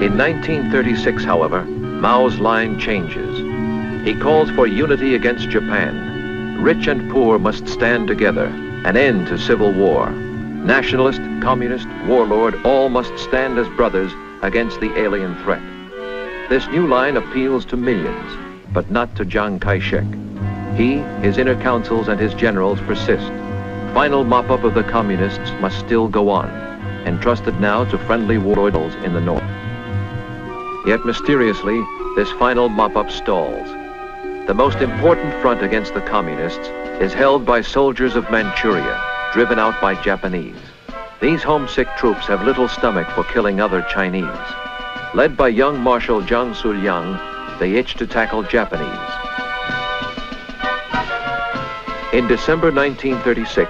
In 1936, however, Mao's line changes. He calls for unity against Japan. Rich and poor must stand together. An end to civil war. Nationalist, communist, warlord, all must stand as brothers against the alien threat. This new line appeals to millions, but not to Chiang Kai-shek. He, his inner councils, and his generals persist. Final mop-up of the communists must still go on, entrusted now to friendly warlords in the north. Yet mysteriously, this final mop-up stalls. The most important front against the communists is held by soldiers of Manchuria, driven out by Japanese. These homesick troops have little stomach for killing other Chinese. Led by young Marshal Chang Hsueh-liang, they itch to tackle Japanese. In December 1936,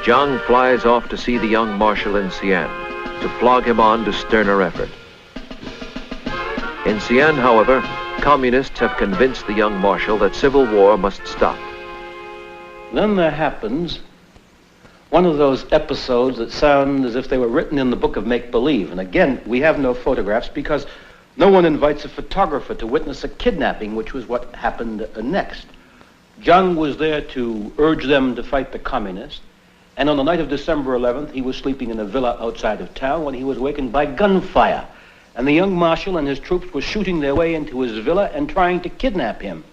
Chiang flies off to see the young Marshal in Xi'an, to flog him on to sterner effort. In Xi'an, however, communists have convinced the young Marshal that civil war must stop. Then there happens one of those episodes that sound as if they were written in the book of make-believe. And again, we have no photographs because no one invites a photographer to witness a kidnapping, which was what happened next. Chiang was there to urge them to fight the communists. And on the night of December 11th, he was sleeping in a villa outside of town when he was awakened by gunfire. And the young Marshal and his troops were shooting their way into his villa and trying to kidnap him.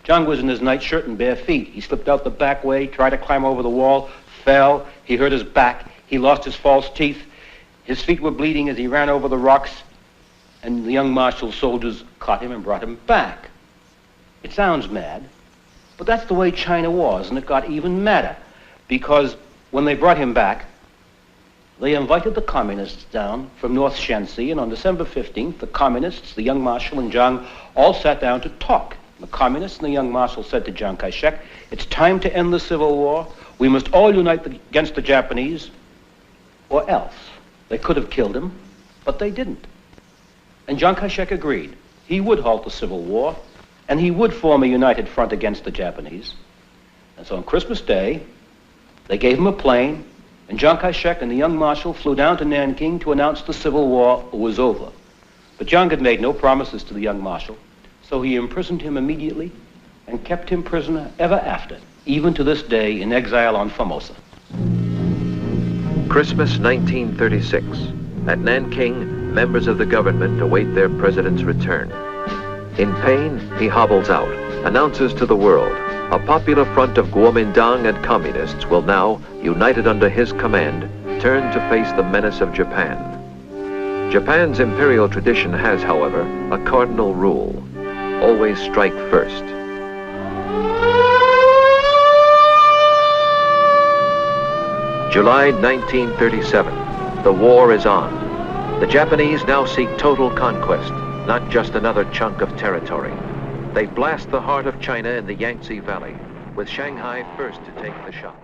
Chiang was in his nightshirt and bare feet. He slipped out the back way, tried to climb over the wall, fell, he hurt his back, he lost his false teeth, his feet were bleeding as he ran over the rocks, and the young Marshal's soldiers caught him and brought him back. It sounds mad, but that's the way China was, and it got even madder, because when they brought him back, they invited the communists down from North Shanxi, and on December 15th, the communists, the young Marshal and Chiang, all sat down to talk. The communists and the young Marshal said to Chiang Kai-shek, "It's time to end the civil war. We must all unite against the Japanese, or else." They could have killed him, but they didn't. And Chiang Kai-shek agreed. He would halt the civil war, and he would form a united front against the Japanese. And so on Christmas Day, they gave him a plane, and Chiang Kai-shek and the young Marshal flew down to Nanking to announce the civil war was over. But Chiang had made no promises to the young Marshal, so he imprisoned him immediately and kept him prisoner ever after, even to this day in exile on Formosa. Christmas 1936. At Nanking, members of the government await their president's return. In pain, he hobbles out, announces to the world, a popular front of Kuomintang and communists will now, united under his command, turn to face the menace of Japan. Japan's imperial tradition has, however, a cardinal rule: always strike first. July 1937. The war is on. The Japanese now seek total conquest, not just another chunk of territory. They blast the heart of China in the Yangtze Valley, with Shanghai first to take the shot.